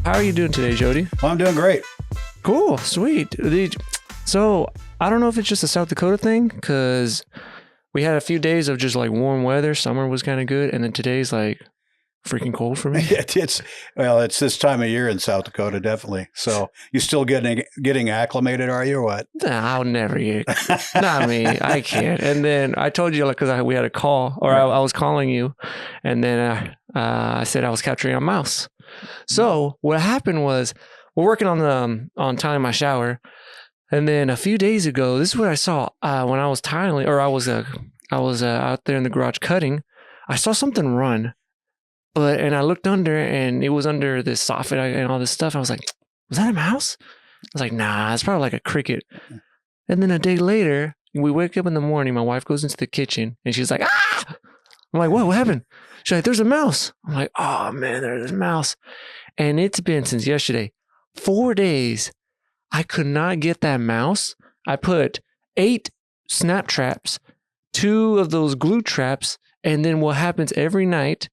How are you doing today, Jody? Well, I'm doing great. Cool, sweet. So I don't know if it's just a South Dakota thing, because we had a few days of just like warm weather. Summer was kind of good, and then today's like freaking cold for me. It's this time of year in South Dakota, definitely. So you still getting acclimated, are you, or what? Nah, I'll never get. Not me. I can't. And then I told you, like, because we had a call, or I was calling you, and then I said I was capturing a mouse. So what happened was we're working on tiling my shower, and then a few days ago, this is what I saw when I was tiling, or I was out there in the garage cutting. I saw something run. And I looked under, and it was under this soffit and all this stuff. I was like, was that a mouse? I was like, nah, it's probably like a cricket. And then a day later, we wake up in the morning. My wife goes into the kitchen, and she's like, ah! I'm like, what happened? She's like, there's a mouse. I'm like, oh, man, there's a mouse. And it's been since yesterday, 4 days. I could not get that mouse. I put 8 snap traps, 2 of those glue traps, and then what happens every night,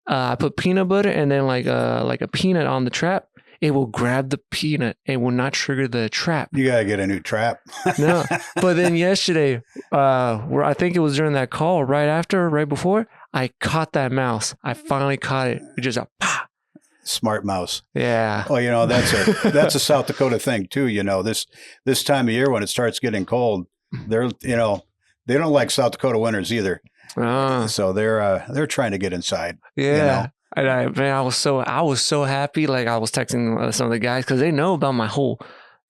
I put peanut butter and then like a peanut on the trap. It will grab the peanut and will not trigger the trap. You got to get a new trap. No. But then yesterday, where I think it was during that call, right before, I caught that mouse. I finally caught it. It just pah. Smart mouse. Yeah. Well, that's a South Dakota thing too. This time of year when it starts getting cold, they don't like South Dakota winters either. So they're trying to get inside. Yeah. And I was so happy. Like, I was texting some of the guys because they know about my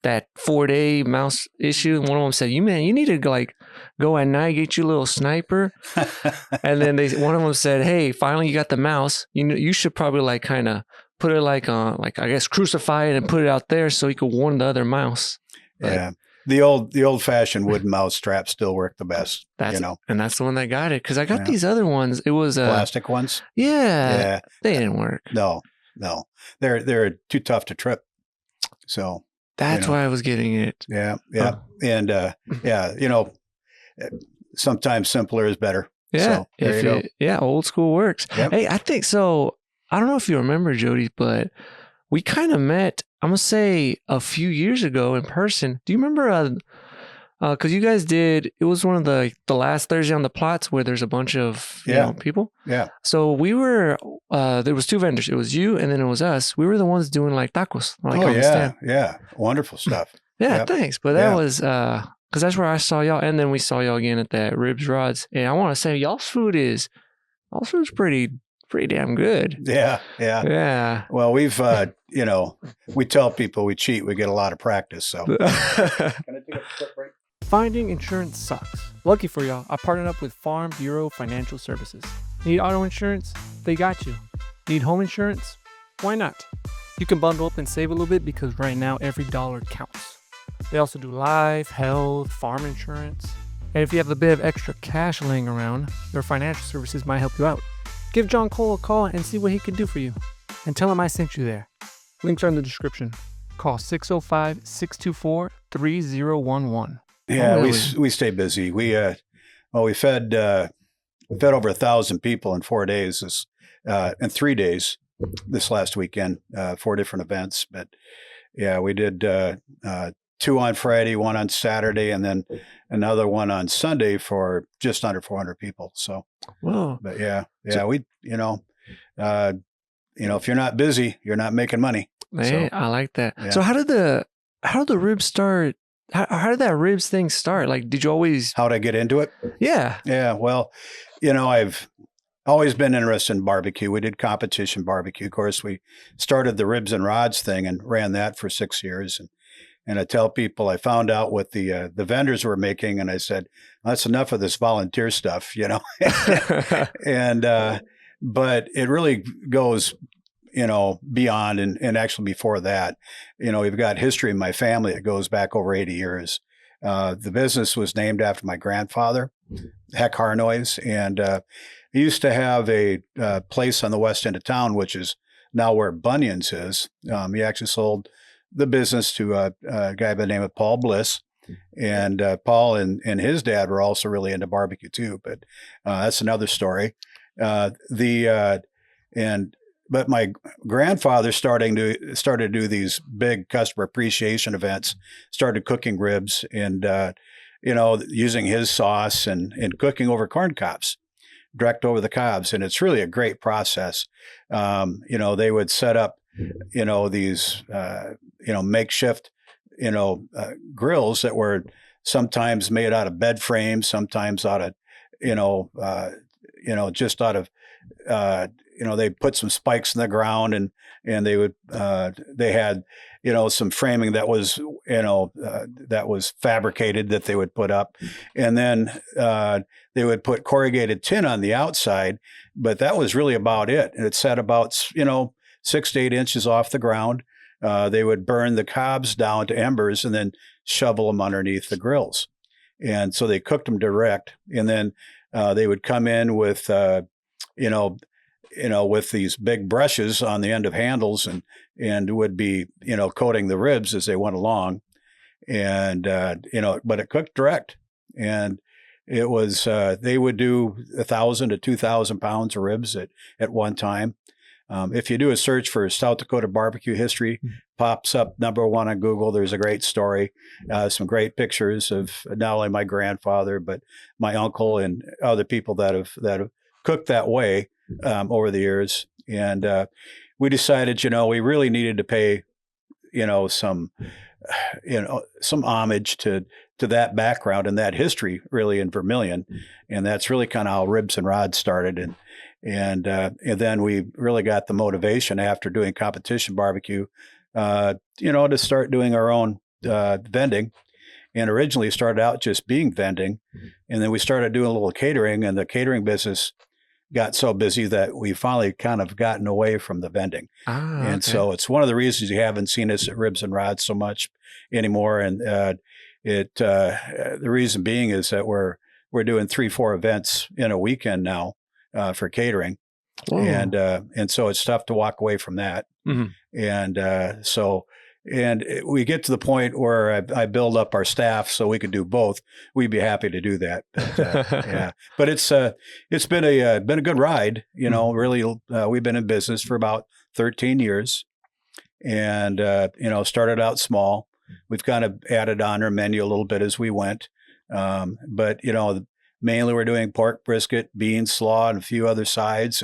that 4-day mouse issue. And one of them said, you need to go at night, get you a little sniper. And then one of them said, hey, finally you got the mouse. You should probably kind of put it I guess crucify it and put it out there so you could warn the other mouse. Yeah. The old fashioned wooden mouse traps still work the best. And that's the one that got it, because I got these other ones. It was plastic ones. Yeah, they didn't work. No, they're too tough to trip. So that's why I was getting it. Yeah, and sometimes simpler is better. Yeah, so, old school works. Yep. Hey, I think so. I don't know if you remember, Jody, but we kind of met, I'm going to say, a few years ago in person. Do you remember, because you guys it was one of the last Thursday on the plots where there's a bunch of people? Yeah. So we were, there was 2 vendors. It was you and then it was us. We were the ones doing tacos. Yeah. Wonderful stuff. Yeah, thanks. But that was, because that's where I saw y'all. And then we saw y'all again at that Ribs Rods. And I want to say, y'all's food's pretty damn good. Yeah. Well, we've, we tell people we cheat, we get a lot of practice. So, can I take a quick break? Finding insurance sucks. Lucky for y'all, I partnered up with Farm Bureau Financial Services. Need auto insurance? They got you. Need home insurance? Why not? You can bundle up and save a little bit because right now every dollar counts. They also do life, health, farm insurance. And if you have a bit of extra cash laying around, their financial services might help you out. Give John Cole a call and see what he can do for you. And tell him I sent you there. Links are in the description. Call 605-624-3011. Yeah, we stay busy. We fed over 1,000 people in 4 days and 3 days this last weekend, 4 different events. But yeah, we did 2 on Friday, 1 on Saturday, and then another one on Sunday for just under 400 people. So, whoa. But we, if you're not busy, you're not making money. Man, I like that. Yeah. So how did the ribs start? How did that ribs thing start? Did you always? How'd I get into it? Yeah. Yeah. Well, I've always been interested in barbecue. We did competition barbecue. Of course, we started the Ribs and Rods thing and ran that for 6 years. And I tell people, I found out what the vendors were making, and I said, that's enough of this volunteer stuff, and but it really goes, beyond and actually before that. We've got history in my family that goes back over 80 years. The business was named after my grandfather, Harnois, and he used to have a place on the west end of town, which is now where Bunyan's is. He actually sold the business to a guy by the name of Paul Bliss. And Paul and his dad were also really into barbecue too, but that's another story. And but my grandfather started to do these big customer appreciation events, started cooking ribs and, using his sauce and cooking over corn cobs, direct over the cobs. And it's really a great process. They would set up, these, makeshift, grills that were sometimes made out of bed frames, sometimes out of, just out of, they put some spikes in the ground and they would, they had, some framing that was, that was fabricated that they would put up. And then they would put corrugated tin on the outside, but that was really about it. And it sat about, 6 to 8 inches off the ground. They would burn the cobs down to embers and then shovel them underneath the grills. And so they cooked them direct. And then they would come in with, with these big brushes on the end of handles and would be, coating the ribs as they went along. And, but it cooked direct. And it was, they would do 1,000 to 2,000 pounds of ribs at one time. If you do a search for South Dakota barbecue history, pops up #1 on Google. There's a great story, some great pictures of not only my grandfather, but my uncle and other people that have cooked that way over the years. And we decided, we really needed to pay, some homage to that background and that history really in Vermillion. And that's really kind of how Ribs and Rods started. And then we really got the motivation after doing competition barbecue, to start doing our own vending. And originally started out just being vending. And then we started doing a little catering, and the catering business got so busy that we finally kind of gotten away from the vending. And so it's one of the reasons you haven't seen us at Ribs and Rods so much anymore. And the reason being is that we're doing 3-4 events in a weekend now for catering. Whoa. And so it's tough to walk away from that. Mm-hmm. And we get to the point where I build up our staff so we could do both. We'd be happy to do that. But, but it's been a good ride. Really, we've been in business for about 13 years, and started out small. We've kind of added on our menu a little bit as we went, but mainly we're doing pork brisket, beans, slaw, and a few other sides.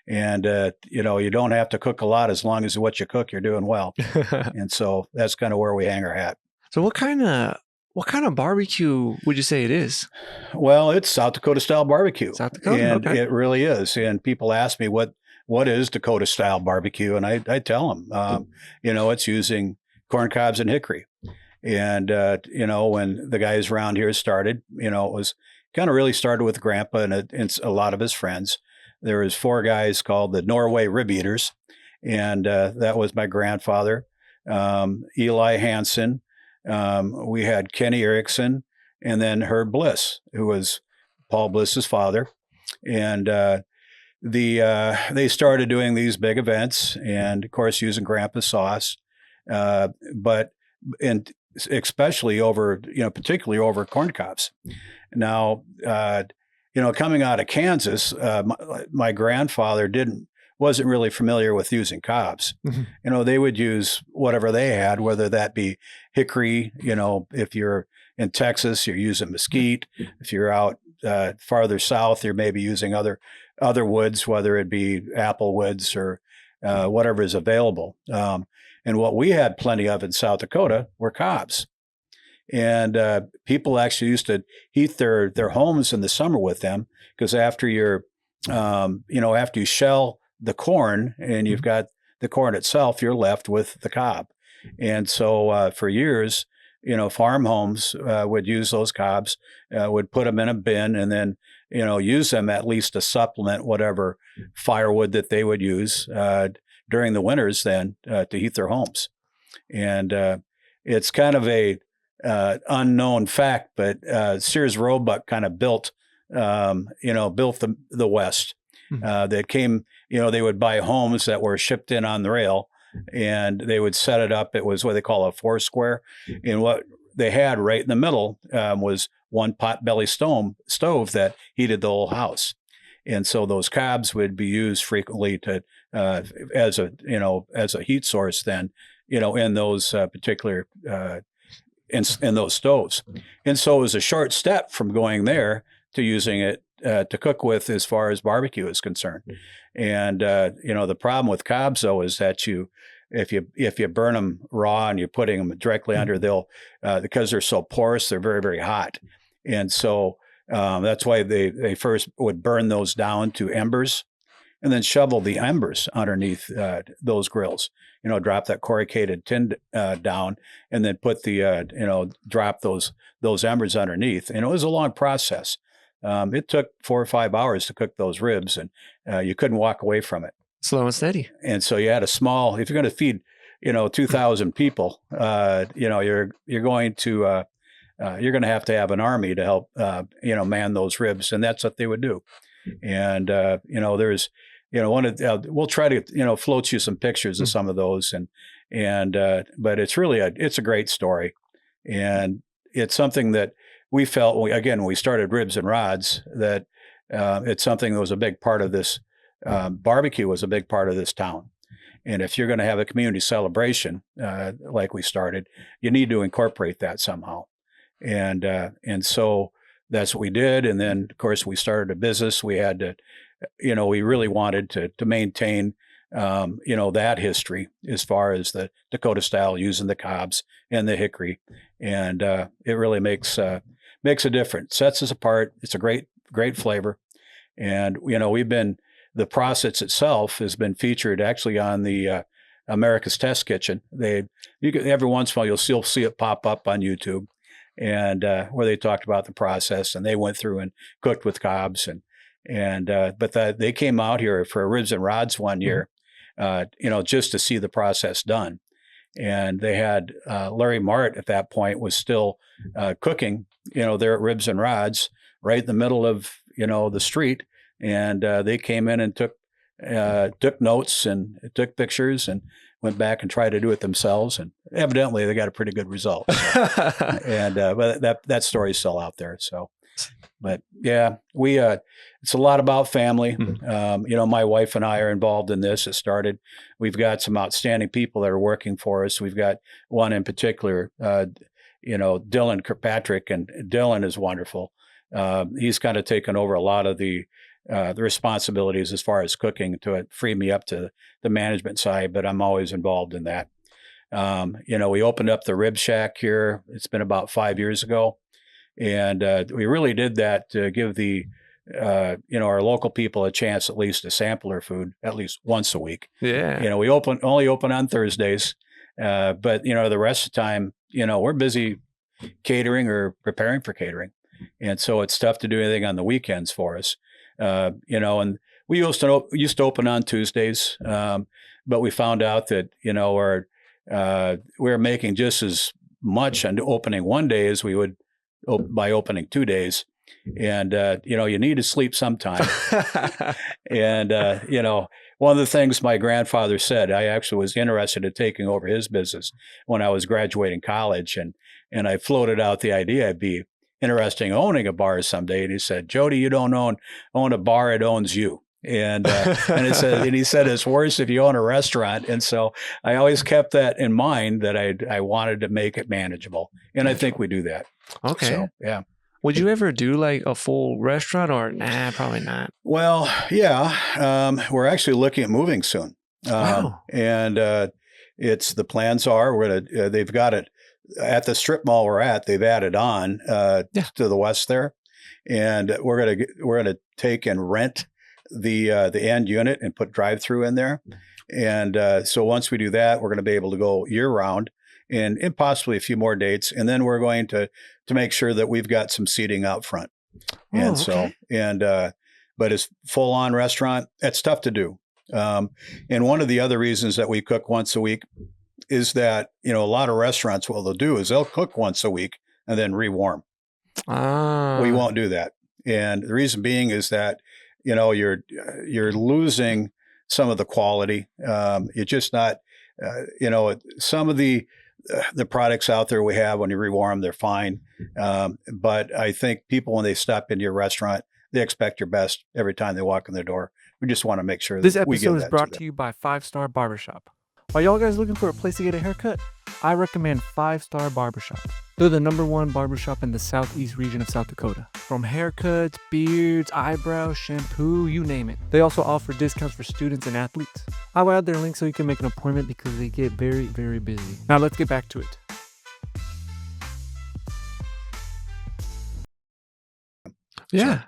And you don't have to cook a lot as long as what you cook, you're doing well. And so that's kind of where we hang our hat. So what kind of barbecue would you say it is? Well, it's South Dakota style barbecue. South Dakota? And it really is. And people ask me what is Dakota style barbecue? And I tell them, it's using corn cobs and hickory. And, when the guys around here started, it was kind of really started with Grandpa and a lot of his friends. There was 4 guys called the Norway Rib Eaters, and that was my grandfather, Eli Hansen. We had Kenny Erickson, and then Herb Bliss, who was Paul Bliss's father. And they started doing these big events, and of course using Grandpa's sauce, but especially over, particularly over corn cobs. Now, coming out of Kansas, my grandfather wasn't really familiar with using cobs. Mm-hmm. They would use whatever they had, whether that be hickory. If you're in Texas, you're using mesquite. If you're out farther south, you're maybe using other woods, whether it be apple woods or whatever is available. And what we had plenty of in South Dakota were cobs. And people actually used to heat their homes in the summer with them, because after after you shell the corn and you've got the corn itself, you're left with the cob. And so for years, farm homes would use those cobs, would put them in a bin, and then use them at least to supplement whatever firewood that they would use during the winters then to heat their homes. And it's kind of a unknown fact, but Sears Roebuck kind of built the West. That came, they would buy homes that were shipped in on the rail, and they would set it up. It was what they call a 4-square. And what they had right in the middle was one potbelly stove that heated the whole house. And so those cobs would be used frequently to as a heat source then, in those particular in those stoves. And so it was a short step from going there to using it to cook with as far as barbecue is concerned. And the problem with cobs though is that if you burn them raw and you're putting them directly under, they'll because they're so porous, they're very, very hot. And so that's why they first would burn those down to embers and then shovel the embers underneath those grills. Drop that corrugated tin down and then put drop those embers underneath. And it was a long process. It took 4 or 5 hours to cook those ribs, and you couldn't walk away from it. Slow and steady. And so you had if you're going to feed, 2,000 people, you're going to have an army to help, man those ribs. And that's what they would do. And, there's, we'll try to, float you some pictures of some of those but it's really it's a great story. And it's something that we felt, when we started Ribs and Rods, that it's something that was a big part of this, barbecue was a big part of this town. And if you're going to have a community celebration, like we started, you need to incorporate that somehow. And so that's what we did. And then of course we started a business. We had to, we really wanted to maintain, that history as far as the Dakota style, using the cobs and the hickory. And it really makes a difference, sets us apart. It's a great, great flavor. And, the process itself has been featured actually on the America's Test Kitchen. Every once in a while you'll still see it pop up on YouTube, and where they talked about the process, and they went through and cooked with cobs, but they came out here for Ribs and Rods one year, just to see the process done. And they had Larry Mart at that point was still cooking, there at Ribs and Rods, right in the middle of the street. And they came in and took notes and took pictures and went back and tried to do it themselves. And evidently they got a pretty good result. So. But that story's still out there. So, but yeah, it's a lot about family. Mm-hmm. My wife and I are involved in this. We've got some outstanding people that are working for us. We've got one in particular, Dylan Kirkpatrick, and Dylan is wonderful. He's kind of taken over a lot of the responsibilities as far as cooking to free me up to the management side, but I'm always involved in that. We opened up the Rib Shack here. It's been about 5 years ago. And we really did that to give our local people a chance at least to sample our food at least once a week. Yeah. We only open on Thursdays, but the rest of the time, we're busy catering or preparing for catering. And so it's tough to do anything on the weekends for us. And we used to open on Tuesdays, but we found out that, we're making just as much on opening one day as we would by opening 2 days. And, you need to sleep sometime. And, one of the things my grandfather said, I actually was interested in taking over his business when I was graduating college. And I floated out the idea I'd be interesting owning a bar someday. And he said, Jody, you don't own a bar, it owns you. And he said it's worse if you own a restaurant. And so I always kept that in mind, that I wanted to make it manageable. And I think we do that. Okay. So, yeah. Would you ever do like a full restaurant, or nah, probably not? Well, yeah. We're actually looking at moving soon. Wow. And the plans are they've got it at the strip mall we're at. They've added on to the west there, and we're gonna take and rent the end unit and put drive-through in there. And so once we do that, we're going to be able to go year round, and possibly a few more dates. And then we're going to make sure that we've got some seating out front. And but it's full on restaurant. It's tough to do. And one of the other reasons that we cook once a week is that, a lot of restaurants, what they'll do is they'll cook once a week and then rewarm. We won't do that. And the reason being is that, you're losing some of the quality. You're just not, some of the products out there we have, when you rewarm them, they're fine. But I think people, when they stop into your restaurant, they expect your best every time they walk in the door. We just want to make sure This that we give episode is that brought them. to you by 5 Star Barbershop. Are y'all guys looking for a place to get a haircut? I recommend 5 Star Barbershop. They're the #1 barbershop in the southeast region of South Dakota. From haircuts, beards, eyebrows, shampoo, you name it. They also offer discounts for students and athletes. I will add their link so you can make an appointment because they get very, very busy. Now let's get back to it. Yeah.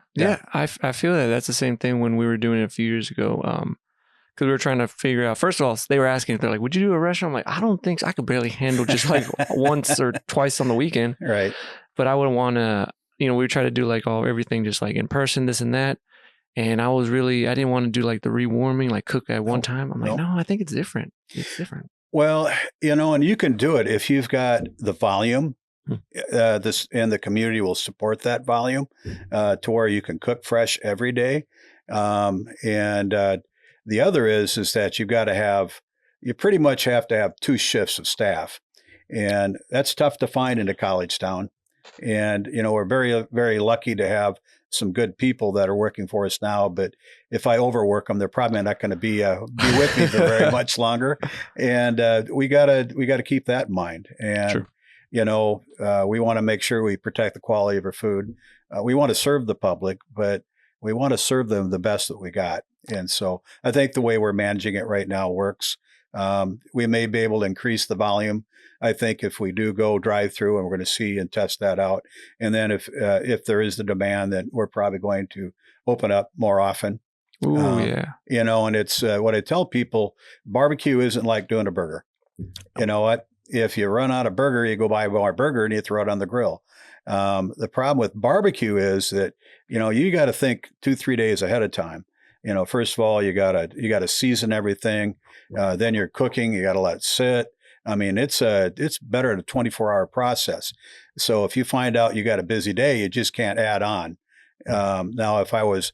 I feel that that's the same thing when we were doing it a few years ago. Because we were trying to figure out, first of all, they were asking, they're like, would you do a restaurant? I'm like, I don't think so. I could barely handle just like once or twice on the weekend. Right. But I wouldn't want to, we try to do like everything just like in person, this and that. And I didn't want to do like the rewarming, like cook at one time. I'm like, no, I think it's different. It's different. Well, and you can do it if you've got the volume. And the community will support that volume to where you can cook fresh every day. The other is that you pretty much have to have 2 shifts of staff. And that's tough to find in a college town. And, we're very, very lucky to have some good people that are working for us now. But if I overwork them, they're probably not going to be with me for very much longer. And we gotta keep that in mind. And, True. We want to make sure we protect the quality of our food. We want to serve the public, but we want to serve them the best that we got. And so I think the way we're managing it right now works. We may be able to increase the volume. I think if we do go drive through, and we're going to see and test that out. And then if there is the demand, then we're probably going to open up more often. Ooh, yeah. And it's what I tell people, barbecue isn't like doing a burger. You know what? If you run out of burger, you go buy more burger and you throw it on the grill. The problem with barbecue is that, you got to think 2-3 days ahead of time. First of all, you gotta season everything. Then you're cooking. You got to let it sit. I mean, it's better than a 24-hour process. So if you find out you got a busy day, you just can't add on. Now, if I was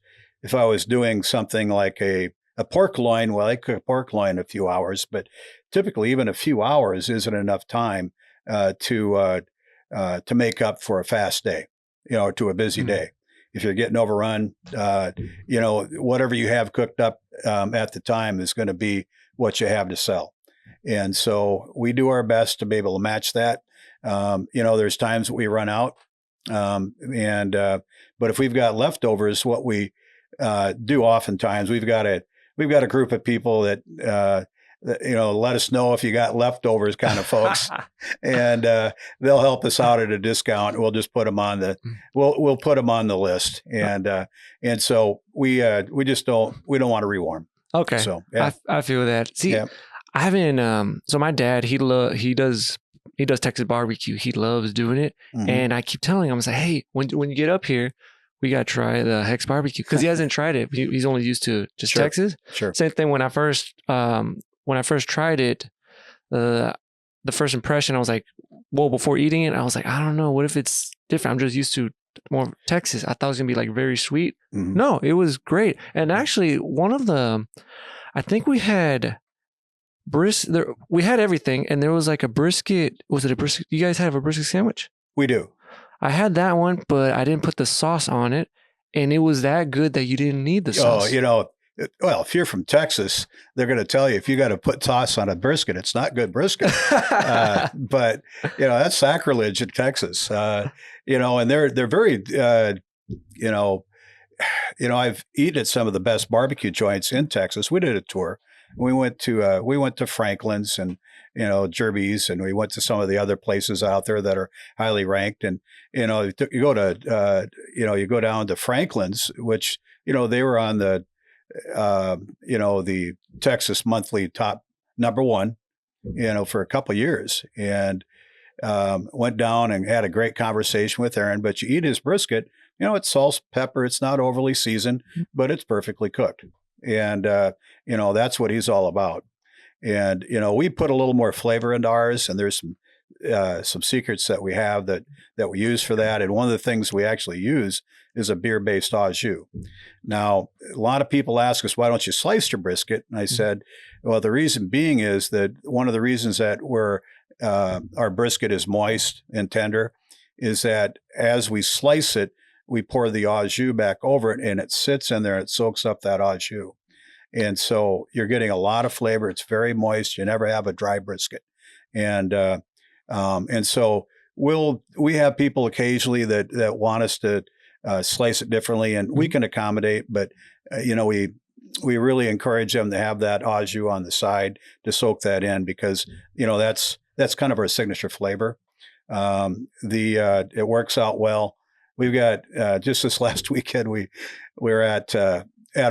doing something like a pork loin, well, I cook a pork loin in a few hours, but typically even a few hours isn't enough time to make up for a fast day, to a busy day. If you're getting overrun, whatever you have cooked up at the time is going to be what you have to sell. And so we do our best to be able to match that. There's times that we run out. But if we've got leftovers, what we do oftentimes, we've got a group of people that let us know if you got leftovers kind of folks, and they'll help us out at a discount. We'll just put them on we'll put them on the list. And so we don't want to rewarm. Okay. So yeah. I feel that. See, I haven't, so my dad, he does Texas barbecue. He loves doing it. Mm-hmm. And I keep telling him, I was like, hey, when you get up here, we got to try the Hex barbecue. Cause he hasn't tried it. He's only used to just Texas. Sure. Same thing when I first tried it, the first impression, I was like, well, before eating it, I was like, I don't know. What if it's different? I'm just used to more Texas. I thought it was going to be like very sweet. Mm-hmm. No, it was great. And actually I think we had we had everything. And there was like a brisket. Was it a brisket? You guys have a brisket sandwich? We do. I had that one, but I didn't put the sauce on it. And it was that good that you didn't need the sauce. Well, if you're from Texas, they're going to tell you if you got to put sauce on a brisket, it's not good brisket. But that's sacrilege in Texas. And they're very, I've eaten at some of the best barbecue joints in Texas. We did a tour. We went to Franklin's and Jerby's, and we went to some of the other places out there that are highly ranked. And you go down to Franklin's, which they were on the the Texas Monthly top #1, for a couple of years, and went down and had a great conversation with Aaron. But you eat his brisket, it's salt, pepper. It's not overly seasoned, but it's perfectly cooked. And, that's what he's all about. And, we put a little more flavor into ours, and there's some secrets that we have that we use for that. And one of the things we actually use is a beer-based au jus. Now, a lot of people ask us, why don't you slice your brisket? And I said, well, the reason being is that one of the reasons that our brisket is moist and tender is that as we slice it, we pour the au jus back over it, and it sits in there. It soaks up that au jus. And so you're getting a lot of flavor. It's very moist. You never have a dry brisket. And so we have people occasionally that want us to slice it differently, and we can accommodate, but we really encourage them to have that au jus on the side to soak that in, because that's kind of our signature flavor. It works out well. We've got just this last weekend we were at a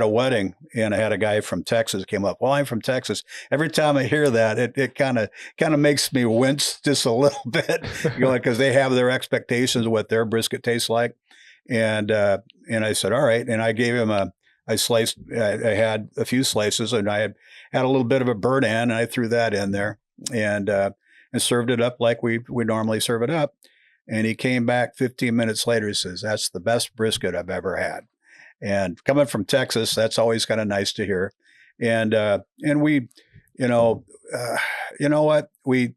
wedding, and I had a guy from Texas came up. Well, I'm from Texas. Every time I hear that, it kind of makes me wince just a little bit, because they have their expectations of what their brisket tastes like. And I said, all right. And I gave him I had a few slices, and I had a little bit of a burnt end, and I threw that in there and served it up like we normally serve it up. And he came back 15 minutes later. He says, that's the best brisket I've ever had. And coming from Texas, that's always kind of nice to hear. And we, you know what, we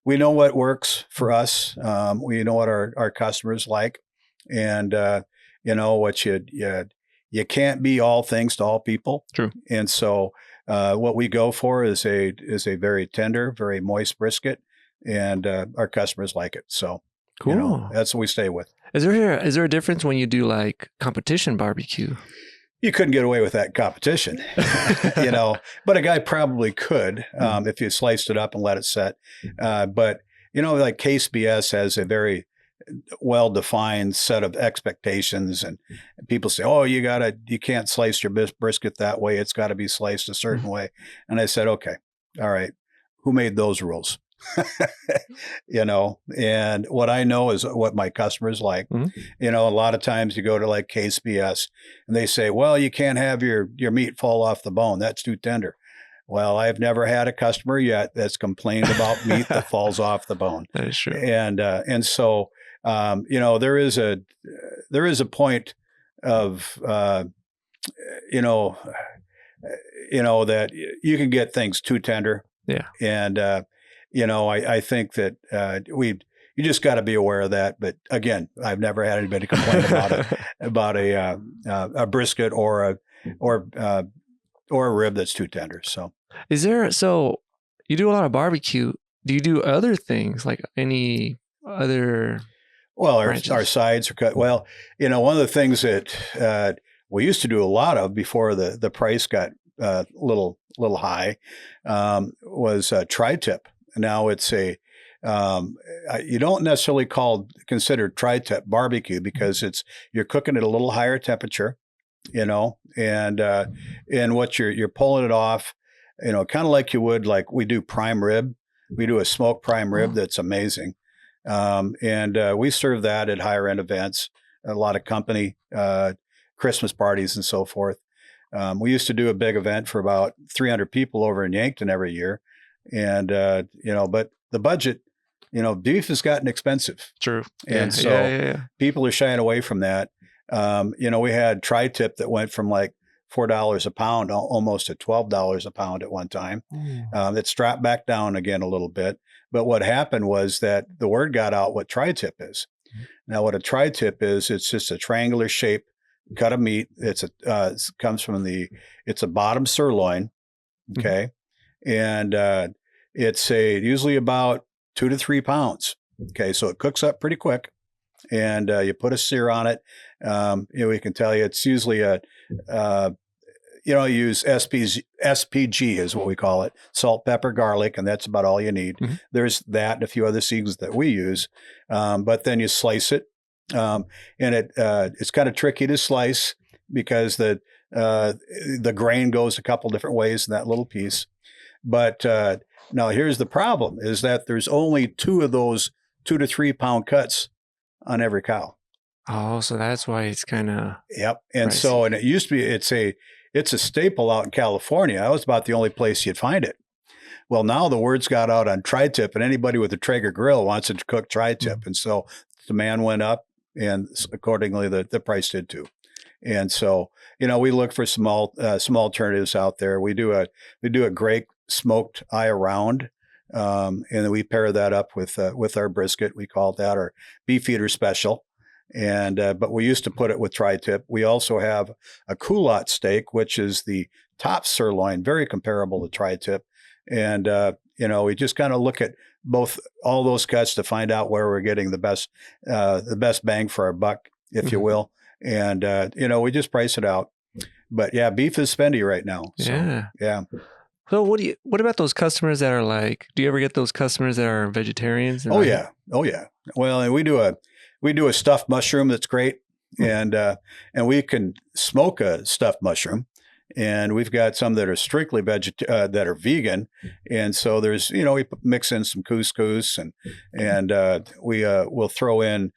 know what works for us. We know what our customers like, and what you can't be all things to all people. True. And so what we go for is a very tender, very moist brisket, and our customers like it. So cool. That's what we stay with. Is there a difference when you do like competition barbecue? You couldn't get away with that competition, but a guy probably could if you sliced it up and let it set. But like Case BS has a very well-defined set of expectations, and people say, oh, you can't slice your brisket that way. It's got to be sliced a certain way. And I said, okay, all right, who made those rules? And what I know is what my customers like. A lot of times you go to like Case BS and they say, well, you can't have your meat fall off the bone. That's too tender. Well, I've never had a customer yet that's complained about meat that falls off the bone. That is true. And so, there is a point of, that you can get things too tender. Yeah. And, I think that you just got to be aware of that. But again, I've never had anybody complain about a brisket or a rib that's too tender. So, so you do a lot of barbecue. Do you do other things, like any other? Well, our sides are cut. Well, one of the things that we used to do a lot of before the price got a little high was tri-tip. Now it's you don't necessarily consider tri-tip barbecue, because you're cooking at a little higher temperature, and what you're pulling it off, kind of like you would, like we do prime rib. We do a smoked prime rib that's amazing. And we serve that at higher end events, a lot of company Christmas parties and so forth. We used to do a big event for about 300 people over in Yankton every year. And, but the budget, beef has gotten expensive. True. And people are shying away from that. We had tri-tip that went from like $4 a pound, almost to $12 a pound at one time. It's dropped back down again a little bit. But what happened was that the word got out what tri-tip is. Now, what a tri-tip is, it's just a triangular shape cut of meat. It's a bottom sirloin. Okay. And it's usually about 2 to 3 pounds. Okay. So it cooks up pretty quick, and you put a sear on it. We can tell you it's usually use SPG is what we call it. Salt, pepper, garlic, and that's about all you need. There's that and a few other seasons that we use. But then you slice it. And it's kind of tricky to slice because the grain goes a couple different ways in that little piece. But now here's the problem, is that there's only 2 of those 2 to 3 pound cuts on every cow. Oh, so that's why it's kind of. Yep. And so, and it used to be, it's a staple out in California. That was about the only place you'd find it. Well, now the word's got out on tri-tip, and anybody with a Traeger grill wants to cook tri-tip. And so demand went up, and accordingly the price did too. And so, we look for some alternatives out there. We do a great smoked eye around, and then we pair that up with our brisket. We call that our beef eater special. And but we used to put it with tri-tip. We also have a culotte steak, which is the top sirloin, very comparable to tri-tip. And we just kind of look at all those cuts to find out where we're getting the best bang for our buck, if you will. And we just price it out. But yeah, beef is spendy right now. So, yeah. So what about those customers that are like, do you ever get those customers that are vegetarians? Oh yeah. Well, and we do a stuffed mushroom that's great, and we can smoke a stuffed mushroom, and we've got some that are strictly that are vegan, and so there's we mix in some couscous and we'll throw in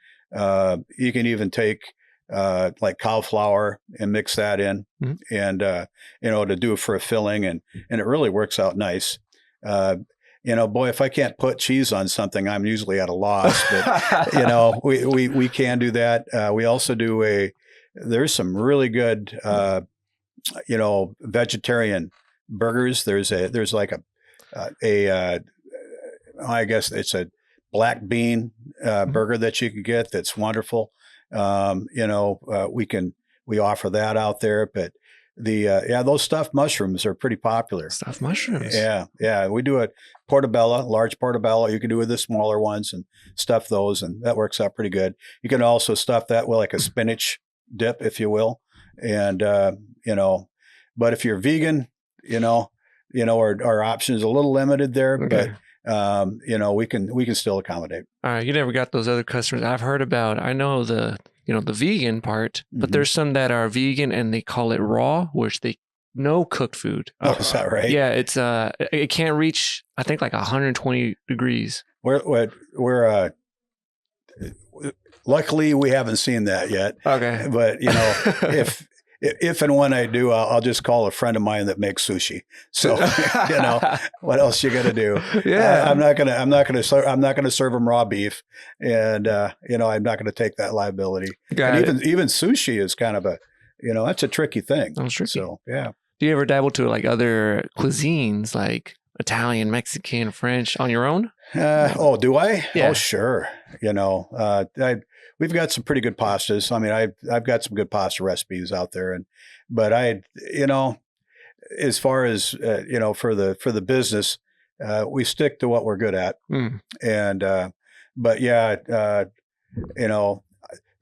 you can even take like cauliflower and mix that in, and to do it for a filling, and it really works out nice. Boy, if I can't put cheese on something, I'm usually at a loss. But we can do that. We also do there's some really good vegetarian burgers. There's like I guess it's a black bean burger that you can get that's wonderful. We offer that out there, but those stuffed mushrooms are pretty popular. Stuffed mushrooms. Yeah. We do a portobello, large portobello. You can do with the smaller ones and stuff those, and that works out pretty good. You can also stuff that with like a spinach dip, if you will. And but if you're vegan, our option is a little limited there, okay. But we can still accommodate. All right, you never got those other customers I've heard about. I know the vegan part, but there's some that are vegan and they call it raw, which they no cooked food. Oh, is that right? Yeah, it's it can't reach I think like 120 degrees. We're luckily we haven't seen that yet. Okay, but if and when I do, I'll just call a friend of mine that makes sushi. So what else you got to do? Yeah, I'm not gonna serve them raw beef, and I'm not gonna take that liability. Even sushi is kind of that's a tricky thing. That's tricky. So yeah. Do you ever dabble to like other cuisines like Italian, Mexican, French on your own? Do I? Yeah. Oh, sure. We've got some pretty good pastas. I mean, I've got some good pasta recipes out there, but as far as for the business, we stick to what we're good at. And but yeah, the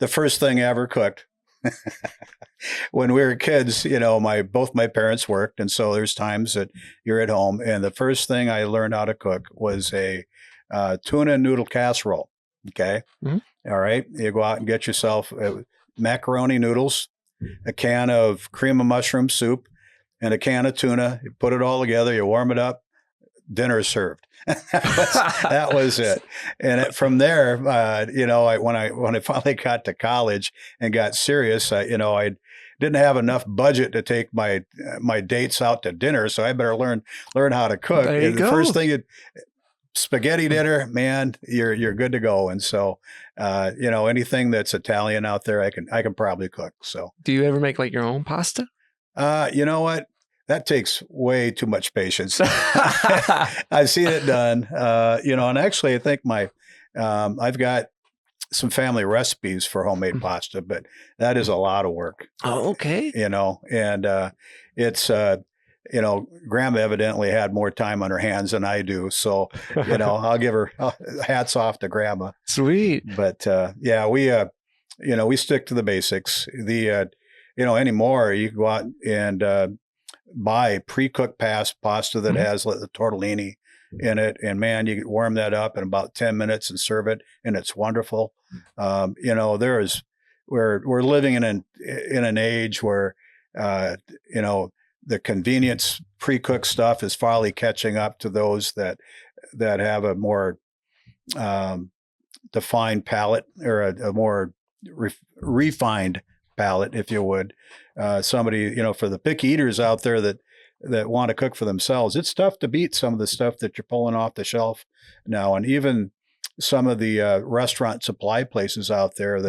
first thing I ever cooked when we were kids, both my parents worked, and so there's times that you're at home, and the first thing I learned how to cook was a tuna noodle casserole. Okay. All right. You go out and get yourself macaroni noodles, a can of cream of mushroom soup, and a can of tuna. You put it all together. You warm it up. Dinner is served. that was it. And from there, when I finally got to college and got serious, I didn't have enough budget to take my dates out to dinner, so I better learn how to cook. There you go. The first thing spaghetti dinner, man, you're good to go. And so, anything that's Italian out there, I can probably cook. So, do you ever make like your own pasta? You know what? That takes way too much patience. I've seen it done. And actually, I think I've got some family recipes for homemade pasta, but that is a lot of work. Oh, okay. And it's. Grandma evidently had more time on her hands than I do. So, I'll give her hats off to Grandma. Sweet. But, we stick to the basics. Anymore, you can go out and buy pre-cooked pasta that has the tortellini in it. And man, you can warm that up in about 10 minutes and serve it. And it's wonderful. We're living in an age where, the convenience pre-cooked stuff is finally catching up to those that have a more defined palate, or a more refined palate, if you would. Somebody, for the picky eaters out there that want to cook for themselves, it's tough to beat some of the stuff that you're pulling off the shelf now. And even some of the restaurant supply places out there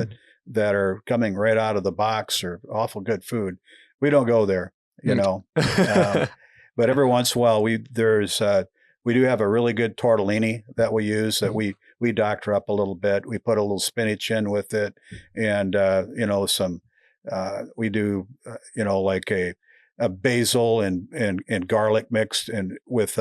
that are coming right out of the box are awful good food. We don't go there. But every once in a while, there's we do have a really good tortellini that we use that we doctor up a little bit. We put a little spinach in with it, and we do like a basil and garlic mixed and with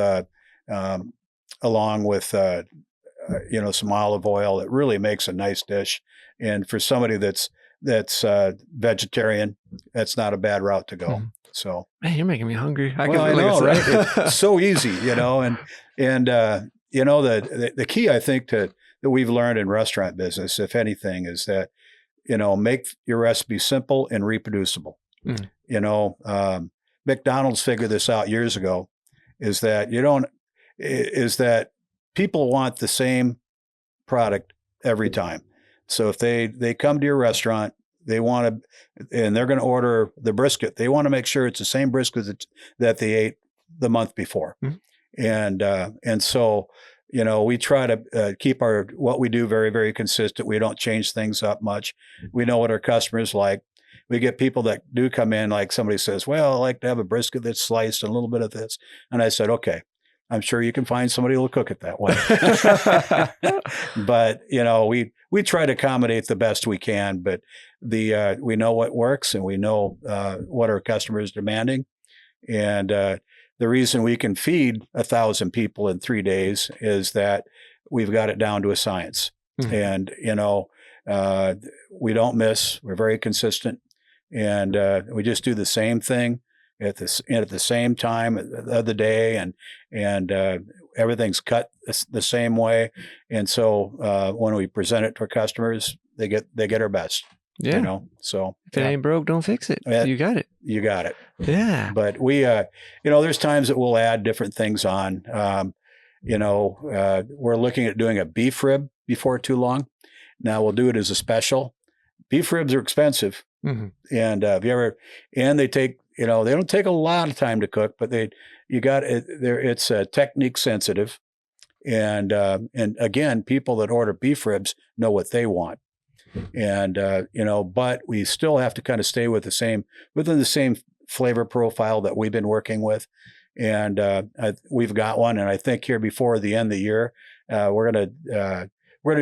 along with some olive oil. It really makes a nice dish. And for somebody that's vegetarian, that's not a bad route to go. Mm-hmm. So, man, you're making me hungry. I know, right? It's so easy, and the key I think that we've learned in restaurant business, if anything, is that make your recipe simple and reproducible. Mm. McDonald's figured this out years ago, is that people want the same product every time. So if they come to your restaurant, and they're going to order the brisket, they want to make sure it's the same brisket that they ate the month before. Mm-hmm. And so, we try to keep what we do very, very consistent. We don't change things up much. We know what our customers like. We get people that do come in, like somebody says, well, I like to have a brisket that's sliced and a little bit of this. And I said, okay, I'm sure you can find somebody who will cook it that way. But, we try to accommodate the best we can, but we know what works, and we know what our customer is demanding. And the reason we can feed 1,000 people in 3 days is that we've got it down to a science. Mm-hmm. And, we don't miss. We're very consistent. And we just do the same thing at the same time the other day, and everything's cut the same way. And so when we present it to our customers, they get our best. Yeah. So if it ain't broke, don't fix it. You got it. You got it. Yeah. But we, there's times that we'll add different things on. We're looking at doing a beef rib before too long. Now we'll do it as a special. Beef ribs are expensive. Mm-hmm. And they take, they don't take a lot of time to cook, but it's technique sensitive. And again, people that order beef ribs know what they want. And, but we still have to kind of stay within the same flavor profile that we've been working with. And we've got one. And I think here before the end of the year, we're going to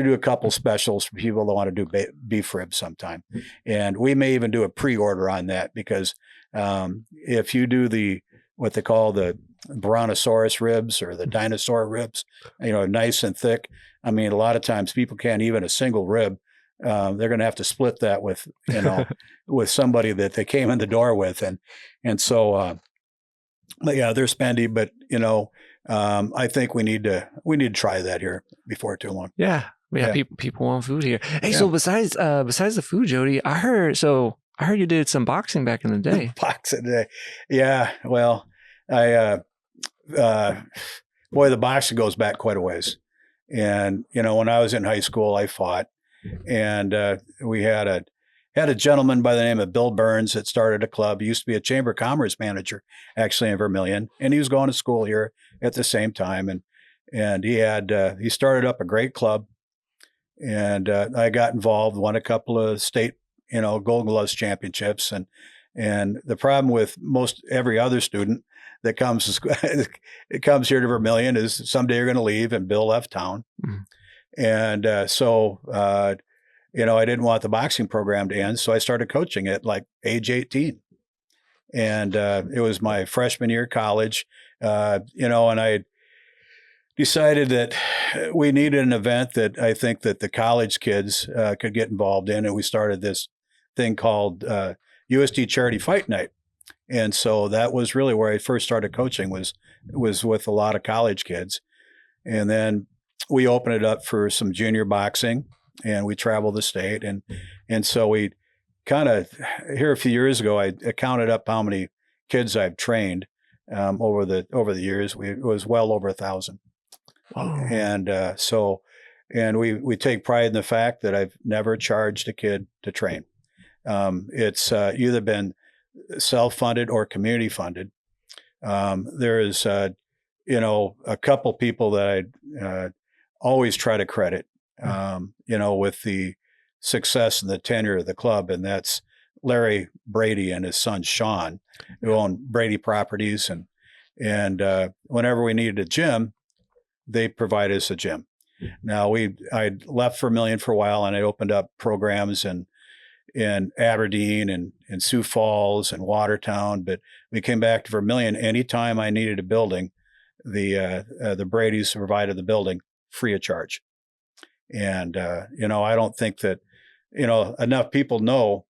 do a couple specials for people that want to do beef ribs sometime. And we may even do a pre-order on that, because if you do what they call the Brontosaurus ribs or the dinosaur ribs, nice and thick. I mean, a lot of times people can't even a single rib. They're going to have to split that with, with somebody that they came in the door with. And so, they're spendy, but, I think we need to try that here before too long. Yeah. People want food here. Hey, so besides the food, Jody, I heard you did some boxing back in the day. Boxing day. Yeah. Well, the boxing goes back quite a ways. And, when I was in high school, I fought, and we had a gentleman by the name of Bill Burns that started a club. He used to be a Chamber of Commerce manager, actually, in Vermillion, and he was going to school here at the same time. And he started up a great club, and I got involved, won a couple of state, Golden Gloves championships. And the problem with most every other student that comes here to Vermillion is someday you're going to leave, and Bill left town. Mm-hmm. And so I didn't want the boxing program to end, so I started coaching at like age 18. And it was my freshman year of college, and I decided that we needed an event that I think that the college kids could get involved in, and we started this thing called USD Charity Fight Night. And so that was really where I first started coaching, was with a lot of college kids. And then we opened it up for some junior boxing, and we traveled the state. And so we kind of, here a few years ago, I counted up how many kids I've trained over the years. It was well over 1,000. Wow. And we take pride in the fact that I've never charged a kid to train. It's either been self-funded or community funded. There is, a couple people that I always try to credit, with the success and the tenure of the club, and that's Larry Brady and his son Sean, who own Brady Properties, and whenever we needed a gym, they provide us a gym. Now I'd left Vermillion for a while, and I opened up programs in Aberdeen and Sioux Falls and Watertown, but we came back to Vermillion. Anytime I needed a building, the Brady's provided the building free of charge. And I don't think that enough people know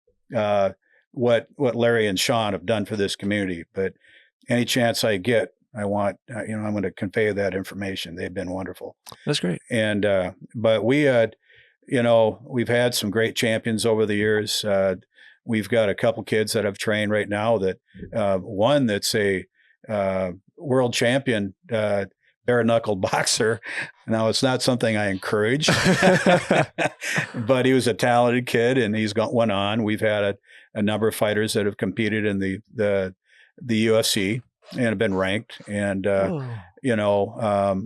what Larry and Sean have done for this community. But any chance I get, I want I'm going to convey that information. They've been wonderful. That's great. And but we had. We've had some great champions over the years. We've got a couple kids that have trained right now that one that's a world champion bare knuckled boxer. Now, it's not something I encourage, but he was a talented kid and he's went on. We've had a number of fighters that have competed in the UFC and have been ranked. And,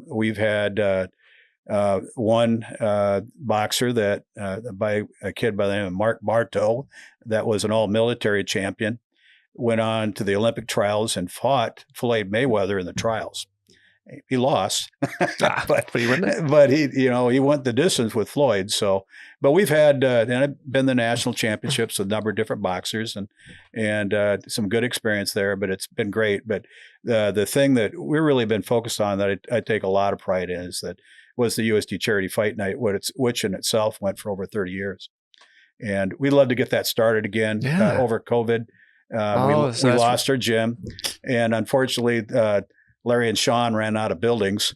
we've had one boxer that by a kid by the name of Mark Bartow, that was an all-military champion, went on to the Olympic trials and fought Floyd Mayweather in the trials. He lost, but he went the distance with Floyd. So, but we've had and I've been the national championships with a number of different boxers and some good experience there. But it's been great. But the thing that we've really been focused on that I take a lot of pride in is that was the USD Charity Fight Night, which in itself went for over 30 years. And we'd love to get that started again over COVID. We lost our gym. And unfortunately, Larry and Sean ran out of buildings.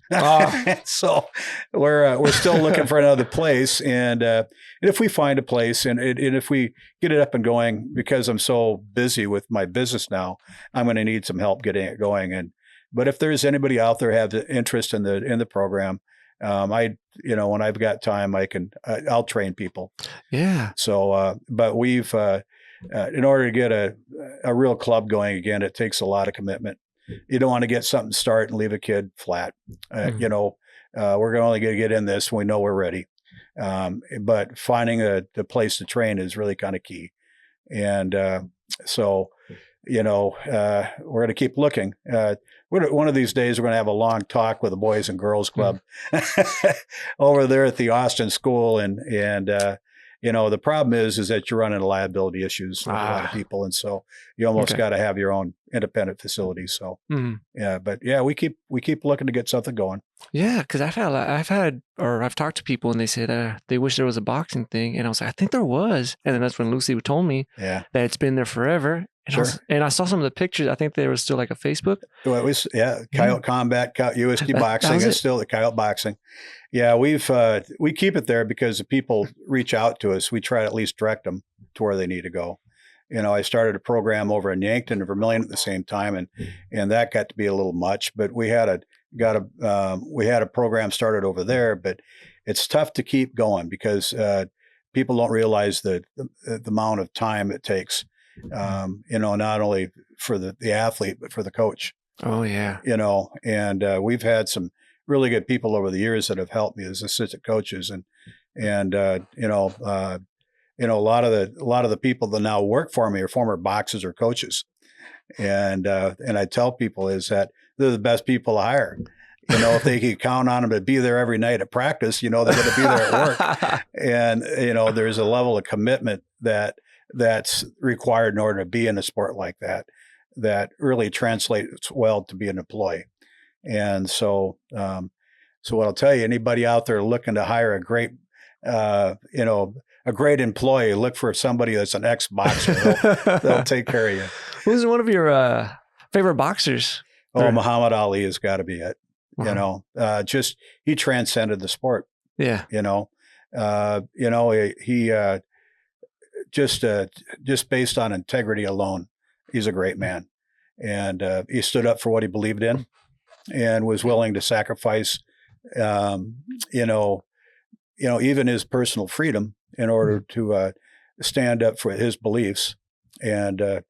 So we're still looking for another place. And if we find a place and if we get it up and going, because I'm so busy with my business now, I'm going to need some help getting it going. But if there's anybody out there have the interest in the program, when I've got time, I'll train people. Yeah. So, but we've, in order to get a real club going again, it takes a lot of commitment. You don't want to get something start and leave a kid flat. We're only going to get in this when we know we're ready. But finding the place to train is really kind of key. And, we're going to keep looking. One of these days, we're going to have a long talk with the Boys and Girls Club over there at the Austin School. And the problem is that you're running into liability issues with a lot of people. And so you almost got to have your own independent facility. So, we keep looking to get something going. Yeah. Cause I've talked to people and they say that they wish there was a boxing thing. And I was like, I think there was. And then that's when Lucy told me that it's been there forever. And I saw some of the pictures. I think there was still like a Facebook. Well, it was, Coyote Combat, USD Boxing. It's still the Coyote Boxing. Yeah, we keep it there because if people reach out to us, we try to at least direct them to where they need to go. I started a program over in Yankton and Vermillion at the same time, and that got to be a little much. But we had a program started over there, but it's tough to keep going because people don't realize the amount of time it takes. Not only for the athlete, but for the coach. Oh yeah. And we've had some really good people over the years that have helped me as assistant coaches and a lot of the people that now work for me are former boxers or coaches. And I tell people is that they're the best people to hire. If they can count on them to be there every night at practice, they're going to be there at work. And, there's a level of commitment that's required in order to be in a sport like that really translates well to be an employee. And so what I'll tell you, anybody out there looking to hire a great employee, look for somebody that's an ex-boxer. They'll take care of you. Who's one of your favorite boxers? Oh, Muhammad Ali has got to be it. Wow. He transcended the sport. Yeah. He just based on integrity alone, he's a great man. And he stood up for what he believed in and was willing to sacrifice, even his personal freedom in order to stand up for his beliefs. And,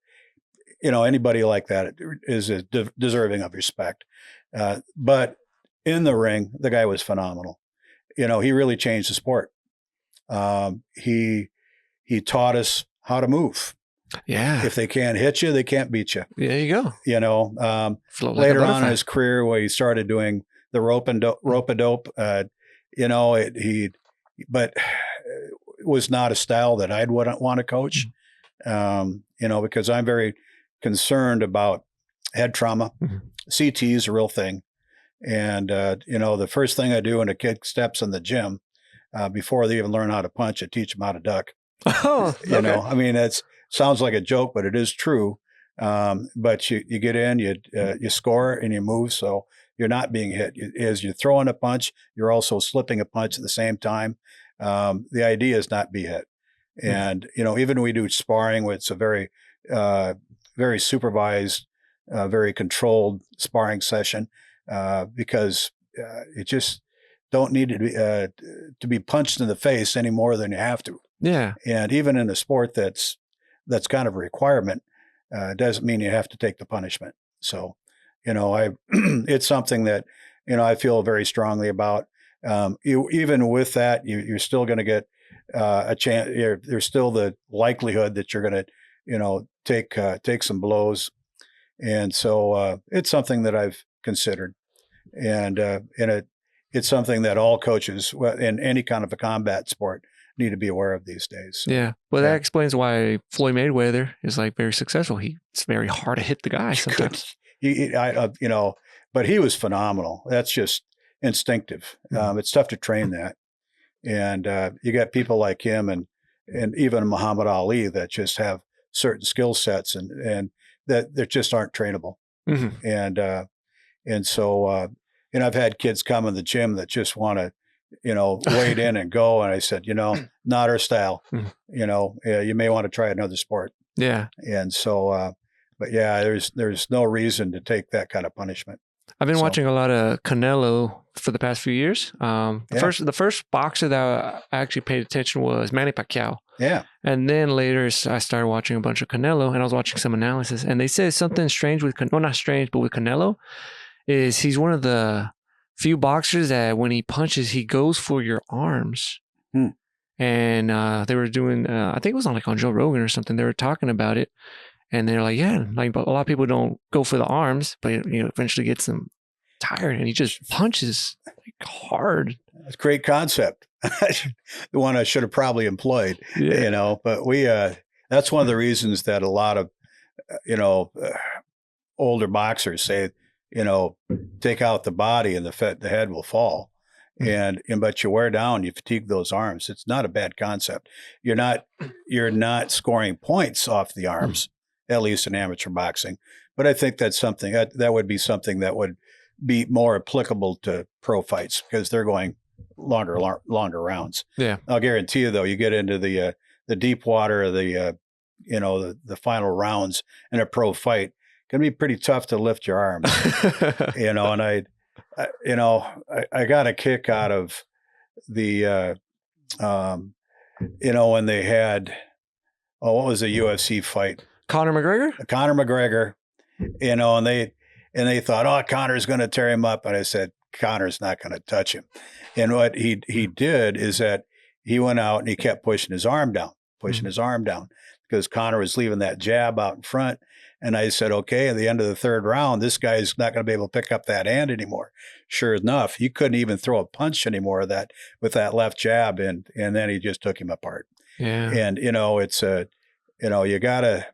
anybody like that is deserving of respect. But in the ring, the guy was phenomenal. He really changed the sport. He taught us how to move. Yeah. If they can't hit you, they can't beat you. There you go. Later on in his career, where he started doing the rope-a-dope. But it was not a style that I'd want to coach. Because I'm very concerned about head trauma. CT is a real thing. And, the first thing I do when a kid steps in the gym, before they even learn how to punch, I teach them how to duck. Oh, okay. I mean, it sounds like a joke, but it is true. But you get in, you score and you move. So you're not being hit. As you're throwing a punch, you're also slipping a punch at the same time. The idea is not be hit. And, even when we do sparring, it's a very, very supervised, very controlled sparring session, because you just don't need to be punched in the face any more than you have to. Yeah. And even in a sport that's kind of a requirement, doesn't mean you have to take the punishment. So, it's something that, I feel very strongly about. Even with that, you're still going to get a chance. There's still the likelihood that you're going to, take some blows. And so it's something that I've considered. And it's something that all coaches in any kind of a combat sport need to be aware of these days. So, yeah. Well, that explains why Floyd Mayweather is like very successful. It's very hard to hit the guy sometimes. But he was phenomenal. That's just instinctive. It's tough to train that. And you got people like him and even Muhammad Ali that just have certain skill sets and that just aren't trainable. And so, I've had kids come in the gym that just want to, wade in and go. And I said, not our style. You may want to try another sport. Yeah. And so, but yeah, there's no reason to take that kind of punishment. I've been watching a lot of Canelo for the past few years. The first boxer that I actually paid attention was Manny Pacquiao. Yeah. And then later I started watching a bunch of Canelo, and I was watching some analysis, and they said something strange with not strange, but with Canelo is he's one of the few boxers that when he punches, he goes for your arms. And they were doing, I think it was on Joe Rogan or something. They were talking about it. And they're like, yeah, a lot of people don't go for the arms, but eventually gets them tired, and he just punches hard. That's a great concept. The one I should have probably employed, but that's one of the reasons that a lot of, older boxers say, take out the body and the head will fall. But you wear down, you fatigue those arms. It's not a bad concept. You're not scoring points off the arms. At least in amateur boxing. But I think that's something that would be something that would be more applicable to pro fights because they're going longer rounds. Yeah. I'll guarantee you though, you get into the deep water, the final rounds in a pro fight, it can be pretty tough to lift your arms. And I got a kick out of the when they had what was a UFC fight? Conor McGregor, and they thought, Conor's going to tear him up. And I said, Conor's not going to touch him. And what he did is that he went out and he kept pushing his arm down because Conor was leaving that jab out in front. And I said, okay, at the end of the third round, this guy's not going to be able to pick up that hand anymore. Sure enough, he couldn't even throw a punch anymore with that left jab. And then he just took him apart. Yeah. And, it's you gotta,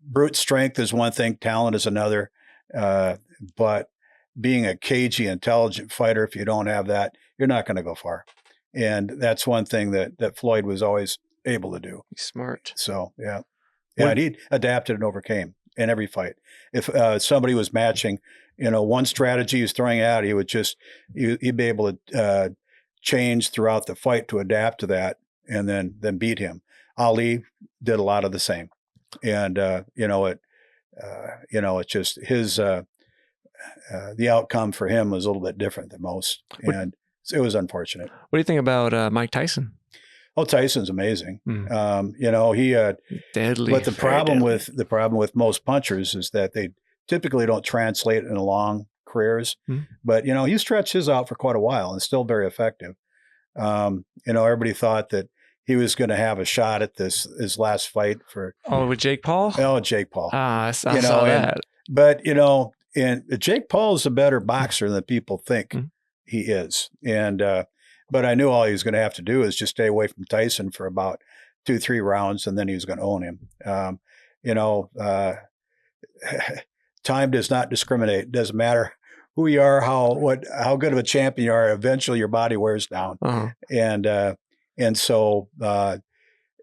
brute strength is one thing, talent is another. But being a cagey, intelligent fighter, if you don't have that, you're not going to go far. And that's one thing that Floyd was always able to do. He's smart. So, yeah. Yeah, and he adapted and overcame in every fight. If somebody was matching, one strategy he was throwing out, he'd be able to change throughout the fight to adapt to that and then beat him. Ali did a lot of the same, and it's just his the outcome for him was a little bit different than most, and it was unfortunate. What do you think about Mike Tyson? Oh, Tyson's amazing. He deadly. But the problem with most punchers is that they typically don't translate in long careers. But he stretched his out for quite a while and still very effective. Everybody thought that he was going to have a shot at his last fight with Jake Paul. Oh, Jake Paul. I saw that. But and Jake Paul is a better boxer than people think he is. And, but I knew all he was going to have to do is just stay away from Tyson for about 2-3 rounds, and then he was going to own him. Time does not discriminate. It doesn't matter who you are, how good of a champion you are. Eventually, your body wears down, and so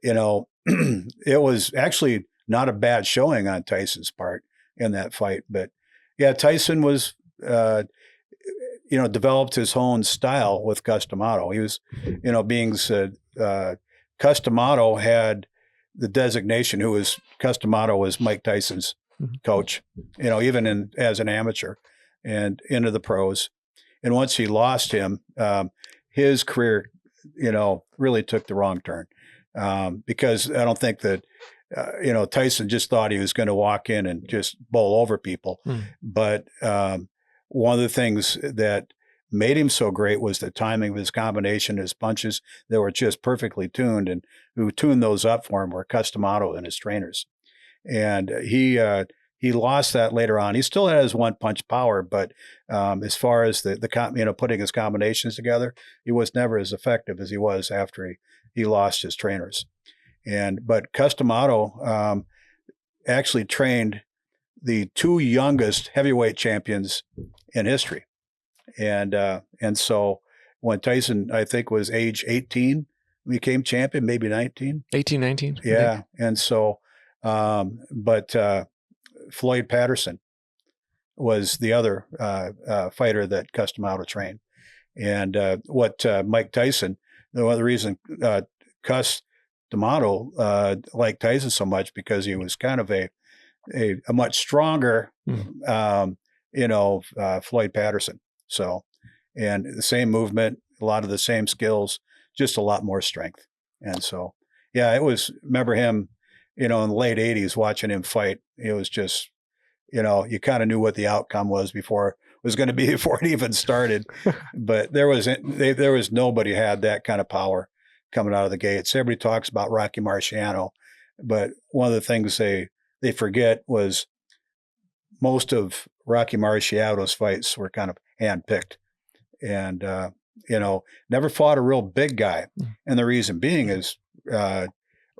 it was actually not a bad showing on Tyson's part in that fight. But yeah, Tyson was developed his own style with Cus D'Amato. He was being said. Cus D'Amato had the designation. Cus D'Amato was Mike Tyson's coach, even as an amateur and into the pros. And once he lost him, his career, really took the wrong turn, because I don't think that, Tyson just thought he was going to walk in and just bowl over people. But one of the things that made him so great was the timing of his combination, his punches that were just perfectly tuned, and who tuned those up for him were Cus D'Amato and his trainers. And he lost that later on. He still has one punch power, but as far as the putting his combinations together, he was never as effective as he was after he lost his trainers. But Cus D'Amato actually trained the 2 youngest heavyweight champions in history. And so when Tyson, I think, was age 18, became champion, maybe 19. 18, 19. Yeah. And so, but Floyd Patterson was the other fighter that Cus D'Amato trained. And Mike Tyson, the other reason Cus D'Amato liked Tyson so much, because he was kind of a much stronger, Floyd Patterson. So, and the same movement, a lot of the same skills, just a lot more strength. And so, yeah, remember him, in the late 80s, watching him fight. It was just, you kind of knew what the outcome was before it even started. But there was nobody had that kind of power coming out of the gates. Everybody talks about Rocky Marciano, but one of the things they forget was most of Rocky Marciano's fights were kind of handpicked, and never fought a real big guy. And the reason being is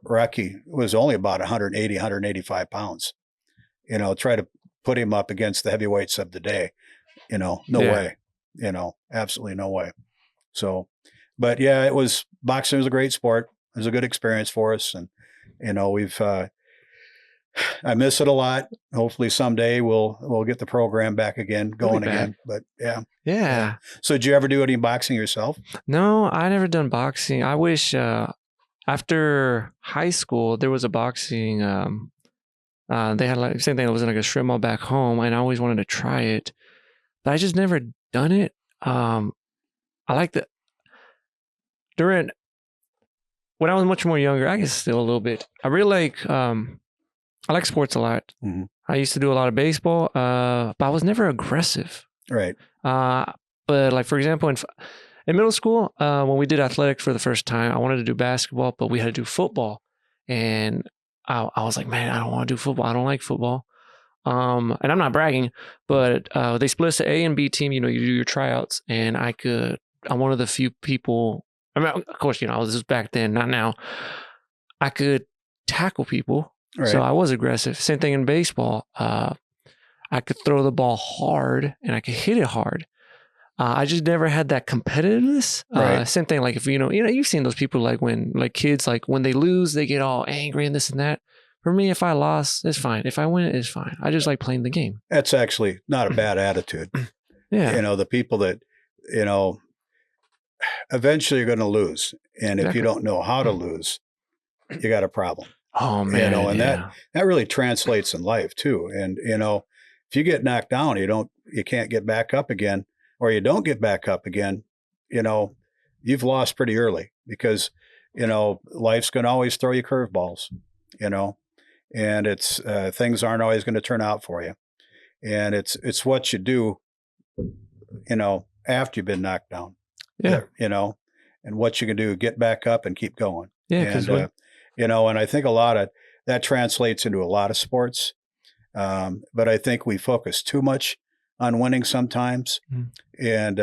Rocky was only about 180, 185 pounds. Try to put him up against the heavyweights of the day. No way. Absolutely no way. So, but yeah, boxing was a great sport. It was a good experience for us, and I miss it a lot. Hopefully someday we'll get the program back going again. But yeah. So did you ever do any boxing yourself? No, I never done boxing. I wish after high school there was a boxing. They had same thing. It was like a strip mall back home, and I always wanted to try it, but I just never done it. I like when I was much more younger. I guess still a little bit. I really like. I like sports a lot. Mm-hmm. I used to do a lot of baseball, but I was never aggressive. Right. But like, for example, in middle school, when we did athletics for the first time, I wanted to do basketball, but we had to do football. And I was like, man, I don't want to do football. I don't like football. And I'm not bragging, but they split us to A and B team. You do your tryouts, and I'm one of the few people. I mean, of course, this was back then, not now. I could tackle people. Right. So I was aggressive. Same thing in baseball. I could throw the ball hard and I could hit it hard. I just never had that competitiveness. Right. Same thing, like if you've seen those people when kids, when they lose, they get all angry and this and that. For me, if I lost, it's fine. If I win, it's fine. I just like playing the game. That's actually not a bad attitude. Yeah. The people that, eventually you're going to lose. And if you don't know how to lose, you got a problem. Oh man. And that really translates in life too. And, if you get knocked down, you can't get back up again, or you don't get back up again, you've lost pretty early, because, life's going to always throw you curveballs, and it's, things aren't always going to turn out for you. And it's what you do, after you've been knocked down, and what you can do, get back up and keep going. Yeah. And I think a lot of that translates into a lot of sports. But I think we focus too much on winning sometimes. Mm. And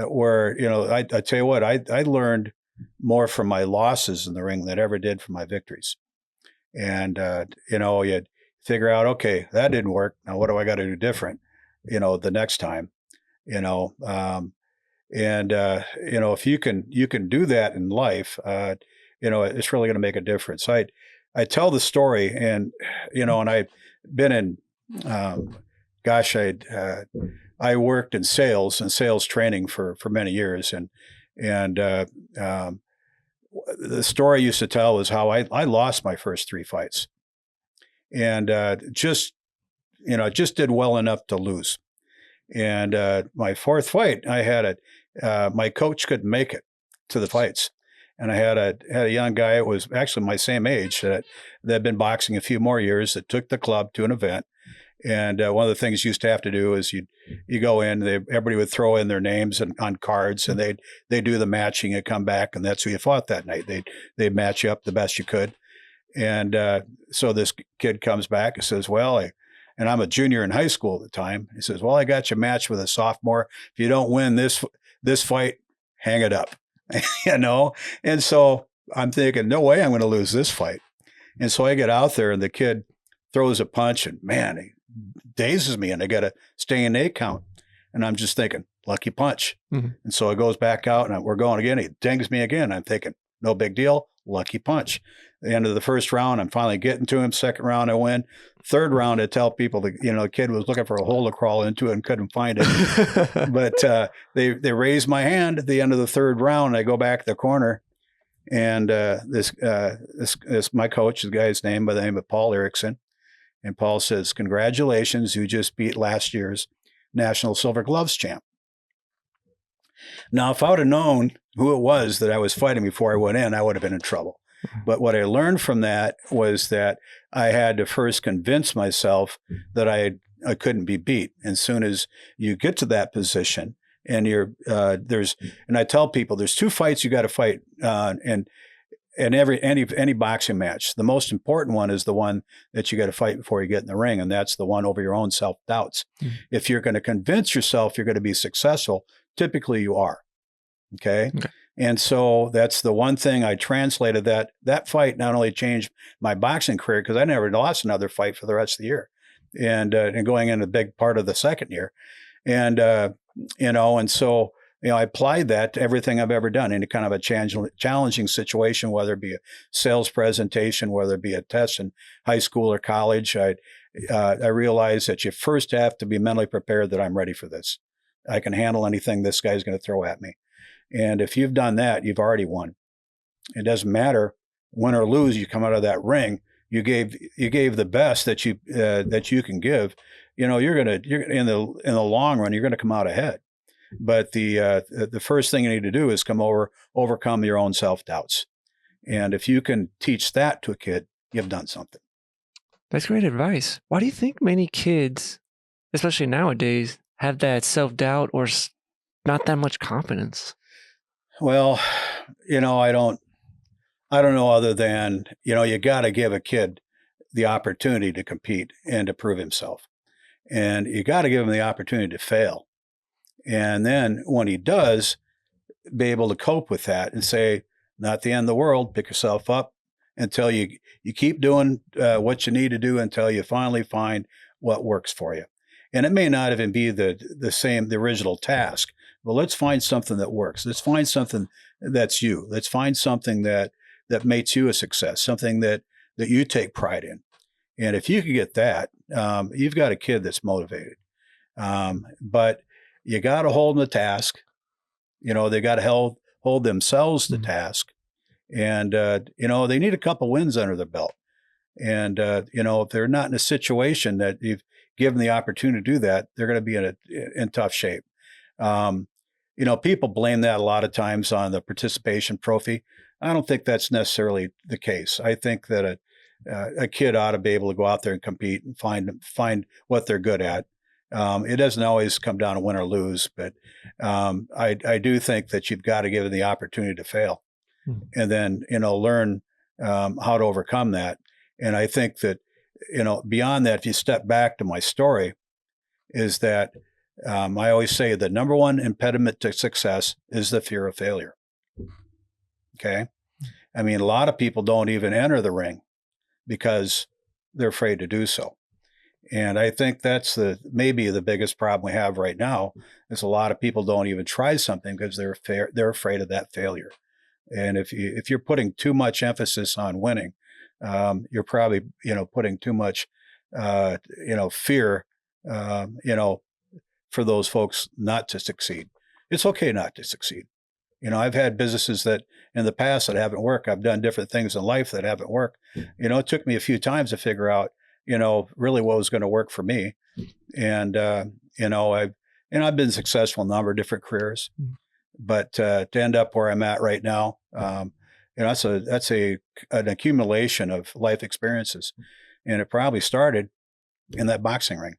where, I tell you what, I learned more from my losses in the ring than I ever did from my victories. And, you figure out, okay, that didn't work. Now, what do I got to do different, the next time, if you can do that in life, it's really going to make a difference. I tell the story and I've been in, I worked in sales and sales training for many years. And the story I used to tell is how I lost my first 3 fights and just did well enough to lose. And my 4th fight, I had my coach couldn't make it to the fights. And I had a young guy, it was actually my same age, that had been boxing a few more years, that took the club to an event. And one of the things you used to have to do is you go in, everybody would throw in their names on cards, and they do the matching and come back, and that's who you fought that night. They'd match you up the best you could. And so this kid comes back and says, and I'm a junior in high school at the time. He says, I got you matched with a sophomore. If you don't win this fight, hang it up, And so I'm thinking, no way I'm going to lose this fight. And so I get out there and the kid throws a punch and man, he dazes me and I got to stay in 8 count. And I'm just thinking, lucky punch. Mm-hmm. And so it goes back out and we're going again. He dings me again. I'm thinking, no big deal, lucky punch. At the end of the first round, I'm finally getting to him. 2nd round, I win. 3rd round, I tell people the kid was looking for a hole to crawl into it and couldn't find it. But they raised my hand at the end of the 3rd round. I go back to the corner, and this my coach, the guy's name by the name of Paul Erickson, and Paul says, "Congratulations, you just beat last year's National Silver Gloves champ." Now, if I would have known who it was that I was fighting before I went in, I would have been in trouble. But what I learned from that was that I had to first convince myself that I couldn't be beat. And as soon as you get to that position, and and I tell people there's 2 fights you got to fight, and any boxing match. The most important one is the one that you got to fight before you get in the ring, and that's the one over your own self-doubts. Mm-hmm. If you're going to convince yourself you're going to be successful, typically you are. Okay. And so that's the one thing I translated. That fight not only changed my boxing career, because I never lost another fight for the rest of the year, and going into a big part of the 2nd year, and so I applied that to everything I've ever done, any kind of a challenging situation, whether it be a sales presentation, whether it be a test in high school or college. I realized that you first have to be mentally prepared that I'm ready for this. I can handle anything this guy's going to throw at me. And if you've done that, you've already won. It doesn't matter, win or lose, you come out of that ring, you gave the best that you can give. You're in the long run, you're going to come out ahead. But the first thing you need to do is overcome your own self-doubts. And if you can teach that to a kid, you've done something. That's great advice. Why do you think many kids, especially nowadays, have that self-doubt or not that much confidence? Well, I don't know, other than, you got to give a kid the opportunity to compete and to prove himself. And you got to give him the opportunity to fail. And then when he does, be able to cope with that and say, not the end of the world, pick yourself up until you keep doing what you need to do until you finally find what works for you. And it may not even be the original task, but let's find something that works. Let's find something that's you. Let's find something that makes you a success, something that you take pride in. And if you can get that, you've got a kid that's motivated. But you got to hold them to task. They got to hold themselves to task. And, they need a couple wins under their belt. And, if they're not in a situation that you've given the opportunity to do that, they're going to be in tough shape. People blame that a lot of times on the participation trophy. I don't think that's necessarily the case. I think that a kid ought to be able to go out there and compete and find what they're good at. It doesn't always come down to win or lose, but I do think that you've got to give them the opportunity to fail, and then learn how to overcome that. And I think that beyond that, if you step back to my story, is that I always say the number one impediment to success is the fear of failure. Okay. I mean, a lot of people don't even enter the ring because they're afraid to do so. And I think that's maybe the biggest problem we have right now is a lot of people don't even try something because they're afraid of that failure. And if you're putting too much emphasis on winning, you're probably, putting too much, fear, for those folks not to succeed. It's okay not to succeed. I've had businesses that in the past that haven't worked. I've done different things in life that haven't worked. It took me a few times to figure out, really what was going to work for me. And, I've been successful in a number of different careers, but to end up where I'm at right now, that's an accumulation of life experiences. And it probably started in that boxing ring.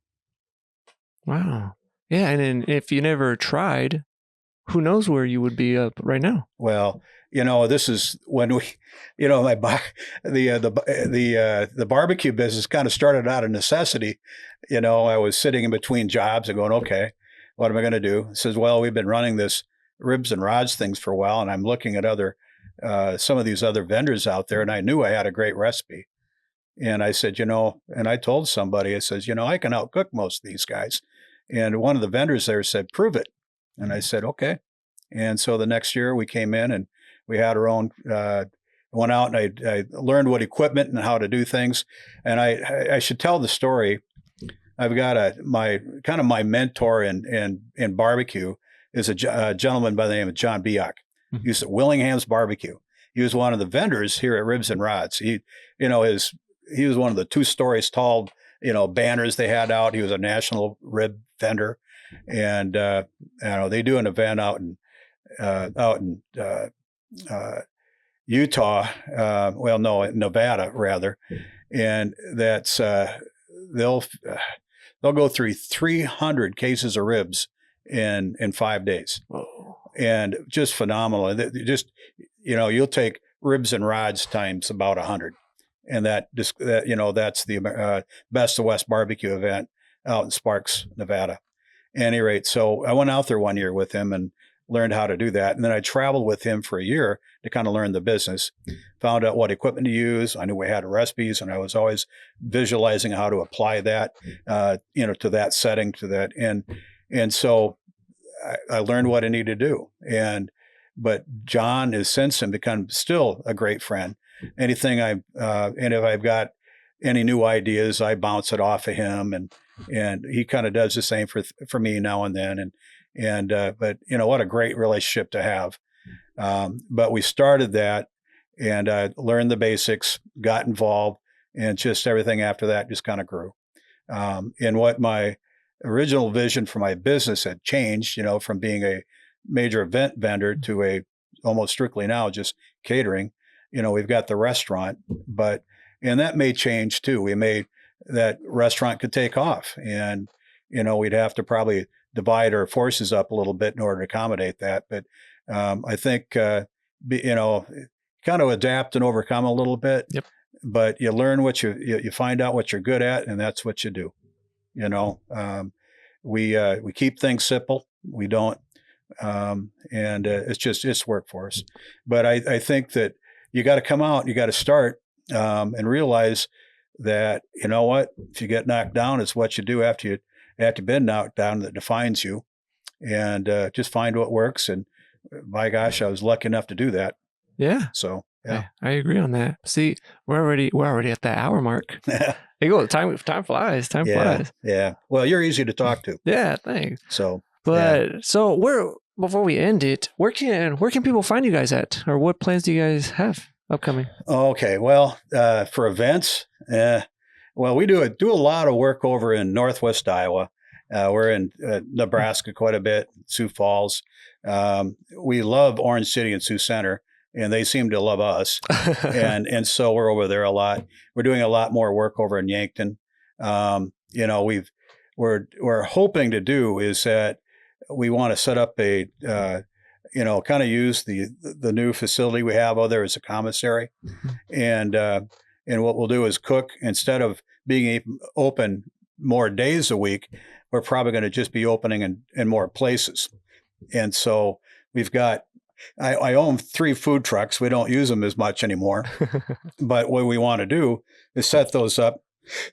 Wow. Yeah. And then if you never tried, who knows where you would be up right now? Well, this is when the barbecue business kind of started out of necessity. I was sitting in between jobs and going, okay, what am I going to do? It says, well, we've been running this ribs and rods things for a while, and I'm looking at some of these other vendors out there, and I knew I had a great recipe. And I said, and I told somebody, I says, I can outcook most of these guys. And one of the vendors there said, prove it. And I said, okay. And so the next year we came in and we had our own, went out and I learned what equipment and how to do things. And I should tell the story. I've got my mentor in barbecue is a gentleman by the name of John Biak. He was at Willingham's Barbecue. He was one of the vendors here at Ribs and Rods. He was one of the 2 stories tall, banners they had out. He was a national rib vendor. And, they do an event out in Utah, Nevada rather. And that's, they'll go through 300 cases of ribs in 5 days. Whoa. And just phenomenal. You'll take ribs and rods times about 100. And that's the Best of West barbecue event out in Sparks, Nevada. At any rate, so I went out there one year with him and learned how to do that. And then I traveled with him for a year to kind of learn the business, found out what equipment to use. I knew we had recipes, and I was always visualizing how to apply that, to that setting, to that. And so I learned what I needed to do. But John has since then become still a great friend. Anything and if I've got any new ideas, I bounce it off of him, and he kind of does the same for me now and then. But what a great relationship to have. But we started that, and I learned the basics, got involved, and just everything after that just kind of grew. And what my original vision for my business had changed, from being a major event vendor to almost strictly now just catering. We've got the restaurant, and that may change too. That restaurant could take off, and, we'd have to probably divide our forces up a little bit in order to accommodate that. But I think, kind of adapt and overcome a little bit. Yep. But you learn you find out what you're good at, and that's what you do. We keep things simple. We don't, and it's worked for us. But I think that you got to come out, you got to start, and realize that, if you get knocked down, it's what you do after you've been knocked down that defines you, and just find what works. And my gosh, I was lucky enough to do that. Yeah. So yeah, I agree on that. See, we're already at that hour mark. Hey, go, time flies. Time flies. Yeah. Well, you're easy to talk to. Yeah, thanks. So, so before we end it, where can people find you guys at, or what plans do you guys have upcoming? Okay. Well, for events, we do a lot of work over in Northwest Iowa. We're in Nebraska quite a bit, Sioux Falls. We love Orange City and Sioux Center, and they seem to love us. and so we're over there a lot. We're doing a lot more work over in Yankton. We're hoping to do is that we want to set up a, kind of use the new facility we have over there as a commissary. And what we'll do is cook, instead of being open more days a week, we're probably going to just be opening in more places. And so we've got, I own 3 food trucks. We don't use them as much anymore. But what we want to do is set those up.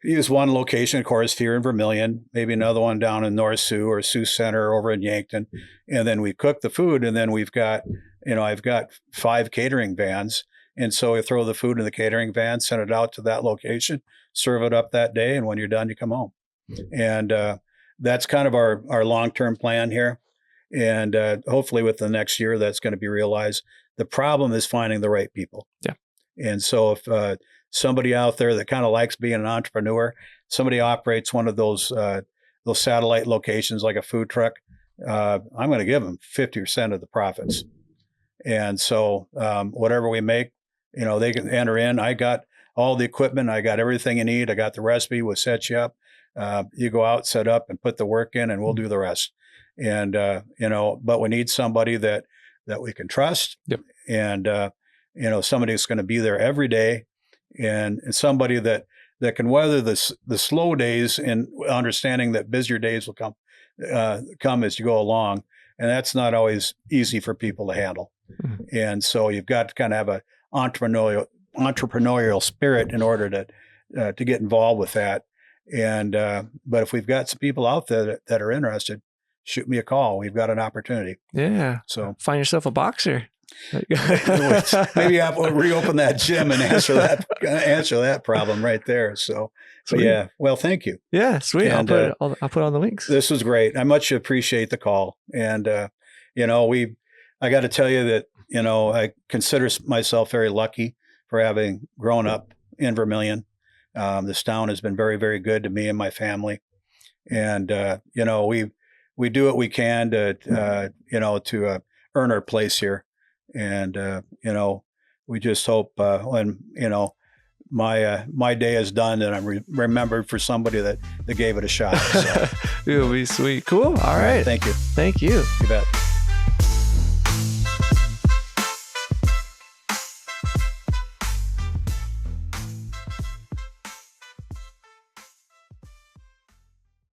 Use one location, of course, here in Vermillion, maybe another one down in North Sioux or Sioux Center over in Yankton. And then we cook the food. And then we've got, I've got 5 catering vans. And so we throw the food in the catering van, send it out to that location, serve it up that day. And when you're done, you come home. And that's kind of our long-term plan here. And hopefully with the next year, that's going to be realized. The problem is finding the right people. Yeah. And so if somebody out there that kind of likes being an entrepreneur, somebody operates one of those satellite locations like a food truck, I'm going to give them 50% of the profits. And so whatever we make, they can enter in. I got all the equipment. I got everything you need. I got the recipe. We'll set you up. You go out, set up, and put the work in, and we'll do the rest. And, but we need somebody that we can trust. Yep. And, somebody that's going to be there every day, and somebody that can weather the slow days and understanding that busier days will come as you go along. And that's not always easy for people to handle. Mm-hmm. And so you've got to kind of have an entrepreneurial spirit in order to get involved with that. And but if we've got some people out there that are interested, shoot me a call. We've got an opportunity. Yeah. So find yourself a boxer. Maybe I'll reopen that gym and answer that problem right there. So yeah. Well, thank you. Yeah, sweet. And, I'll put on the links. This was great. I much appreciate the call. And I got to tell you that I consider myself very lucky for having grown up in Vermillion. This town has been very, very good to me and my family. And, we do what we can to earn our place here. And, we just hope when, my day is done and I'm remembered for somebody that gave it a shot. So. It'll be sweet. Cool. All right. Thank you. Thank you. You bet.